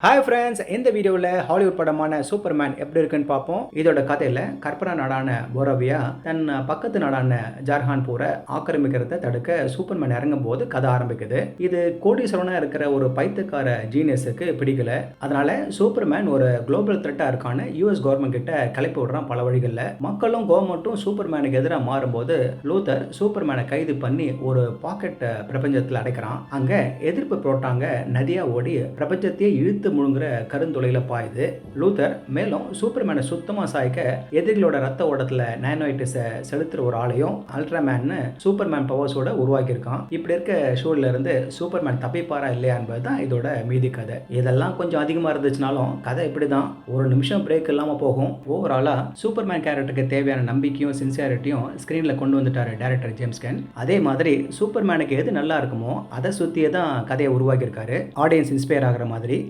Hi friends, இந்த வீடியோவில் Hollywood படமான சூப்பர்மேன் எப்படி இருக்குன்னு பார்ப்போம். இதோட கதையில் கற்பனா நாடான போரோவியா தன் பக்கத்து நாடான ஜார்ஹான்பூரை ஆக்கிரமிக்கிறத தடுக்க சூப்பர்மேன் இறங்கும் போது கதை ஆரம்பிக்குது. இது கோடீஸ்வரனாக இருக்கிற ஒரு பைத்தியக்கார ஜீனியஸுக்கு பிடிக்கல. அதனால சூப்பர்மேன் ஒரு குளோபல் த்ரெட்டாக இருக்கான்னு யூஎஸ் கவர்மெண்ட் கிட்ட கிளப்பி விடுறான் பல வழிகளில். மக்களும் கவர்மெண்ட்டும் சூப்பர்மேனுக்கு எதிராக மாறும்போது லூத்தர் சூப்பர்மேனை கைது பண்ணி ஒரு பாக்கெட் பிரபஞ்சத்தில் அடைக்கிறான். அங்கே எதிர்ப்பு புரோட்டாங்க நதியா ஓடி பிரபஞ்சத்தையே இழுத்து முழுங்குற கருந்துளையில பாயுது. லூத்தர் மேலும் சூப்பர்மேனை சுத்தமா சாய்க்க எதிரிகளோட ரத்த ஓட்டத்துல நானோயிட்டிஸை செலுத்துற ஒரு ஆளையும் அல்ட்ராமேன் சூப்பர்மேன் பவர்ஸோட உருவாக்கி இருக்கான். இப்படி இருக்க ஷோல இருந்து சூப்பர்மேன் தப்பிப்பாரா இல்லையா என்பதுதான் இதோட மீதி கதை. இதெல்லாம் கொஞ்சம் அதிகமா இருந்துச்சுனாலும் கதை இப்படிதான் ஒரு நிமிஷம் பிரேக் இல்லாம போகும். ஓவராலா சூப்பர்மேன் கேரக்டருக்கு தேவையான நம்பிக்கையும் சின்சியாரிட்டியும் ஸ்கிரீன்ல கொண்டு வந்துட்டாரு டைரக்டர் ஜேம்ஸ் கன். அதே மாதிரி சூப்பர்மேனுக்கு எது நல்லா இருக்குமோ அதை சுத்தியே தான் கதையை உருவாக்கி இருக்காரு. ஆடியன்ஸ் இன்ஸ்பயர் ஆகிற மாதிரி.